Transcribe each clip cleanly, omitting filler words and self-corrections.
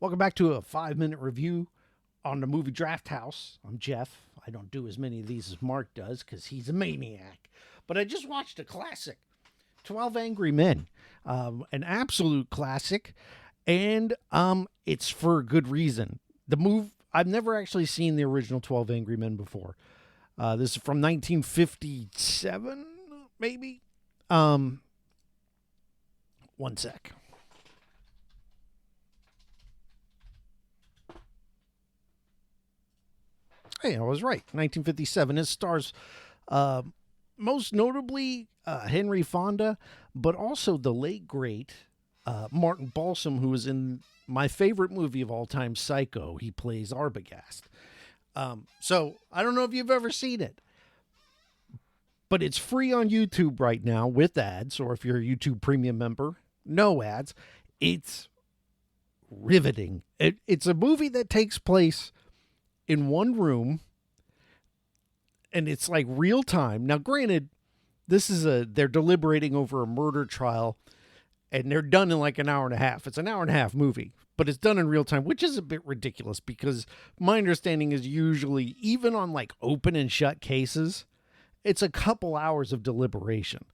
Welcome back to a 5-minute review on the movie Draft House. I'm Jeff. I don't do as many of these as Mark does because he's a maniac. But I just watched a classic, 12 Angry Men, an absolute classic, and it's for a good reason. I've never actually seen the original 12 Angry Men before. This is from 1957, maybe. One sec. Hey, I was right. 1957. It stars most notably Henry Fonda, but also the late, great Martin Balsam, who was in my favorite movie of all time, Psycho. He plays Arbogast. So I don't know if you've ever seen it, but it's free on YouTube right now with ads, or if you're a YouTube Premium member, no ads. It's riveting. It's a movie that takes place in one room, and it's like real time. Now, granted, they're deliberating over a murder trial, and they're done in like an hour and a half. It's an hour and a half movie, but it's done in real time, which is a bit ridiculous because my understanding is usually, even on like open and shut cases, it's a couple hours of deliberation.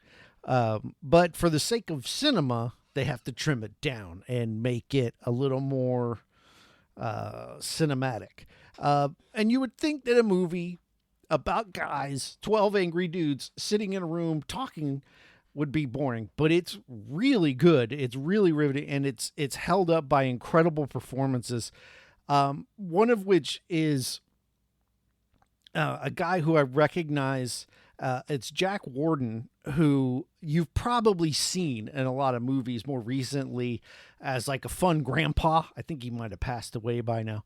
But for the sake of cinema, they have to trim it down and make it a little more cinematic. And you would think that a movie about guys, 12 angry dudes sitting in a room talking, would be boring, but it's really good. It's really riveting, and it's held up by incredible performances. One of which is a guy who I recognize. It's Jack Warden, who you've probably seen in a lot of movies more recently as like a fun grandpa. I think he might have passed away by now.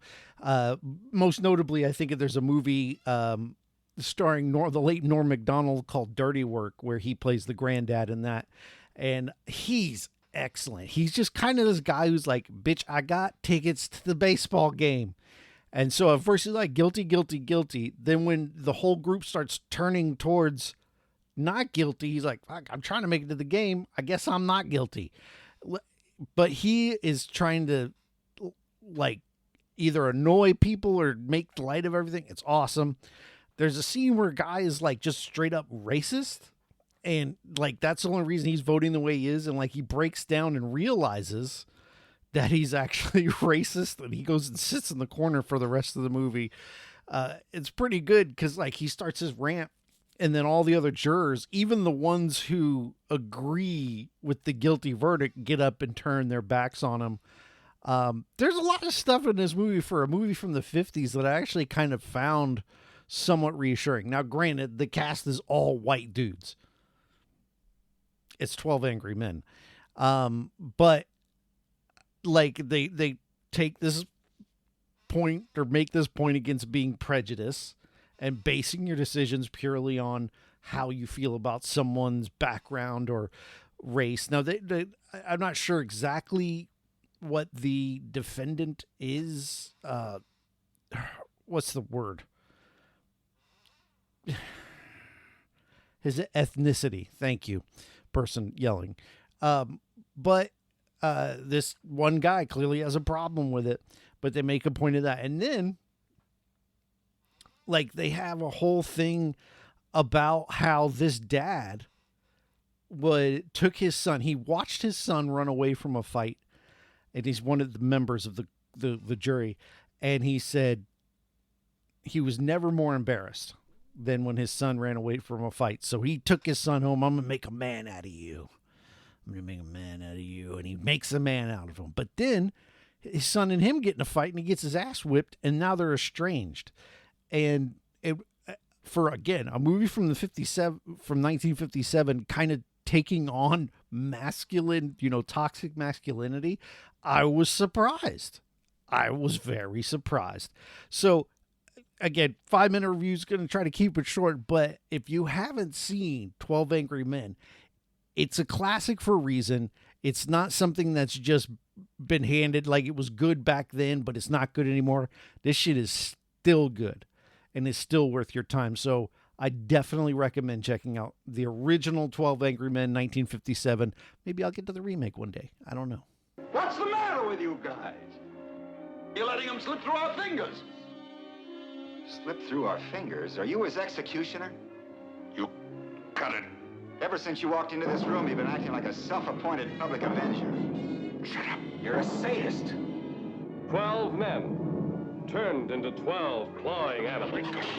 Most notably, I think there's a movie starring the late Norm Macdonald called Dirty Work, where he plays the granddad in that. And he's excellent. He's just kind of this guy who's like, bitch, I got tickets to the baseball game. And so at first he's like, guilty, guilty, guilty. Then when the whole group starts turning towards not guilty, he's like, fuck, I'm trying to make it to the game. I guess I'm not guilty. But he is trying to like either annoy people or make light of everything. It's awesome. There's a scene where a guy is like just straight up racist. And like, that's the only reason he's voting the way he is. And like, he breaks down and realizes that he's actually racist, and he goes and sits in the corner for the rest of the movie. It's pretty good because like he starts his rant, and then all the other jurors, even the ones who agree with the guilty verdict, get up and turn their backs on him. There's a lot of stuff in this movie for a movie from the 50s that I actually kind of found somewhat reassuring. Now, granted, the cast is all white dudes. It's 12 Angry Men. But like they take this point or make this point against being prejudiced and basing your decisions purely on how you feel about someone's background or race. Now, I'm not sure exactly what the defendant is. What's the word? His ethnicity. Thank you, person yelling. But this one guy clearly has a problem with it, but they make a point of that. And then like they have a whole thing about how this dad took his son. He watched his son run away from a fight, and he's one of the members of the jury. And he said he was never more embarrassed than when his son ran away from a fight. So he took his son home. I'm going to make a man out of you. I'm going to make a man out of you. And he makes a man out of him. But then his son and him get in a fight, and he gets his ass whipped, and now they're estranged. And for, again, a movie from 1957, kind of taking on masculine, toxic masculinity, I was surprised. I was very surprised. So, again, 5-minute review is going to try to keep it short, but if you haven't seen 12 Angry Men, it's a classic for a reason. It's not something that's just been handed like it was good back then, but it's not good anymore. This shit is still good and is still worth your time. So I definitely recommend checking out the original 12 Angry Men, 1957. 1957. Maybe I'll get to the remake one day. I don't know. What's the matter with you guys? You're letting them slip through our fingers. Slip through our fingers? Are you his executioner? You cut it. Ever since you walked into this room, you've been acting like a self-appointed public avenger. Shut up. You're a sadist. 12 men turned into 12 clawing animals.